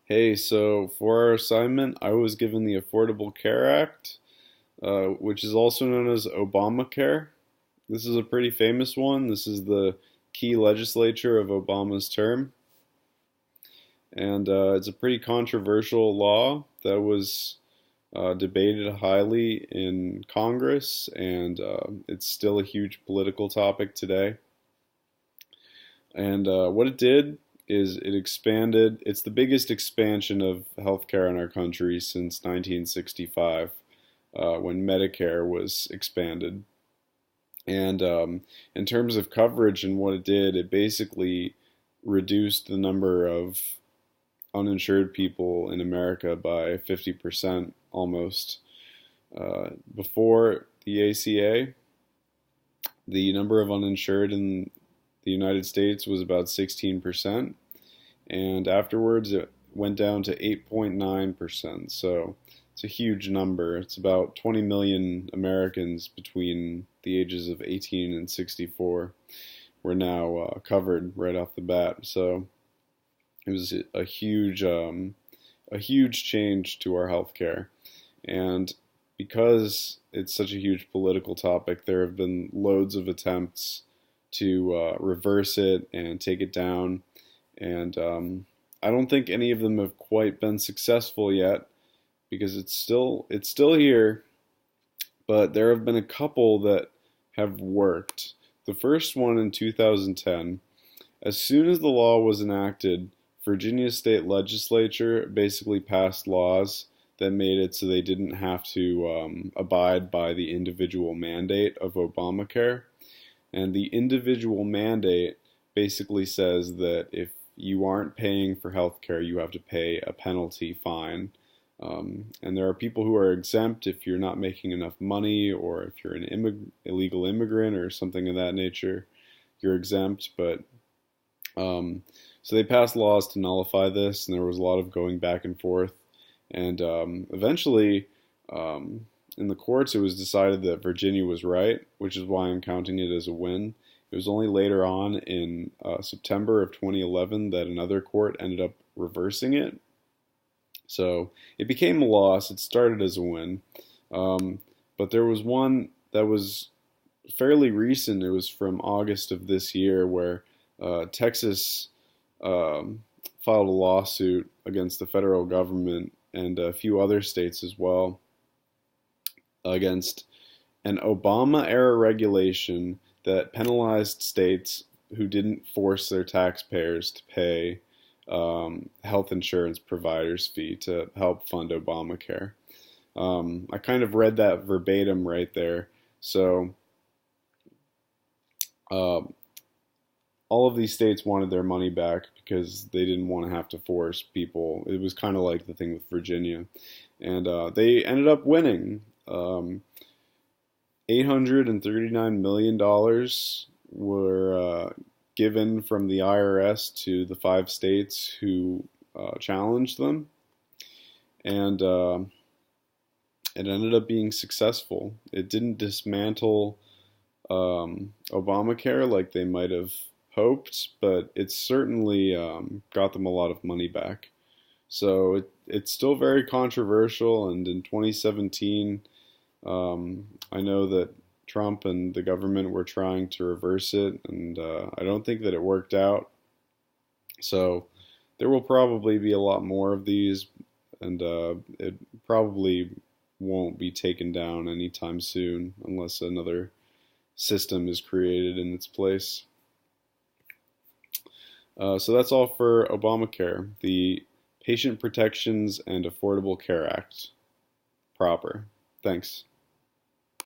Hey, so for our assignment, I was given the Affordable Care Act, which is also known as Obamacare. This is a pretty famous one. This is the key legislature of Obama's term, and it's a pretty controversial law that was debated highly in Congress, and it's still a huge political topic today. And what it did is it expanded, it's the biggest expansion of healthcare in our country since 1965, when Medicare was expanded. And in terms of coverage and what it did, it basically reduced the number of uninsured people in America by 50% almost. Before the ACA, the number of uninsured in the United States was about 16%, and afterwards it went down to 8.9%. So it's a huge number. It's about 20 million Americans between the ages of 18 and 64 were now covered right off the bat. So it was a huge change to our healthcare. And because it's such a huge political topic, there have been loads of attempts to reverse it and take it down. And I don't think any of them have quite been successful yet because it's still here, but there have been a couple that have worked. The first one in 2010, as soon as the law was enacted, Virginia state legislature basically passed laws that made it so they didn't have to abide by the individual mandate of Obamacare. And the individual mandate basically says that if you aren't paying for healthcare, you have to pay a penalty fine. And there are people who are exempt if you're not making enough money, or if you're an illegal immigrant or something of that nature, you're exempt. But so they passed laws to nullify this, and there was a lot of going back and forth. And eventually, in the courts, it was decided that Virginia was right, which is why I'm counting it as a win. It was only later on in September of 2011 that another court ended up reversing it. So it became a loss. It started as a win. But there was one that was fairly recent. It was from August of this year where Texas filed a lawsuit against the federal government and a few other states as well against an Obama era regulation that penalized states who didn't force their taxpayers to pay health insurance providers' fee to help fund Obamacare. I kind of read that verbatim right there. So uh, all of these states wanted their money back because they didn't want to have to force people. It was kind of like the thing with Virginia. And they ended up winning. $839 million were given from the IRS to the five states who challenged them. And it ended up being successful. It didn't dismantle Obamacare like they might have hoped, but it certainly got them a lot of money back. So it's still very controversial, and in 2017, I know that Trump and the government were trying to reverse it, and I don't think that it worked out. So there will probably be a lot more of these, and it probably won't be taken down anytime soon unless another system is created in its place. So that's all for Obamacare, the Patient Protections and Affordable Care Act proper. Thanks.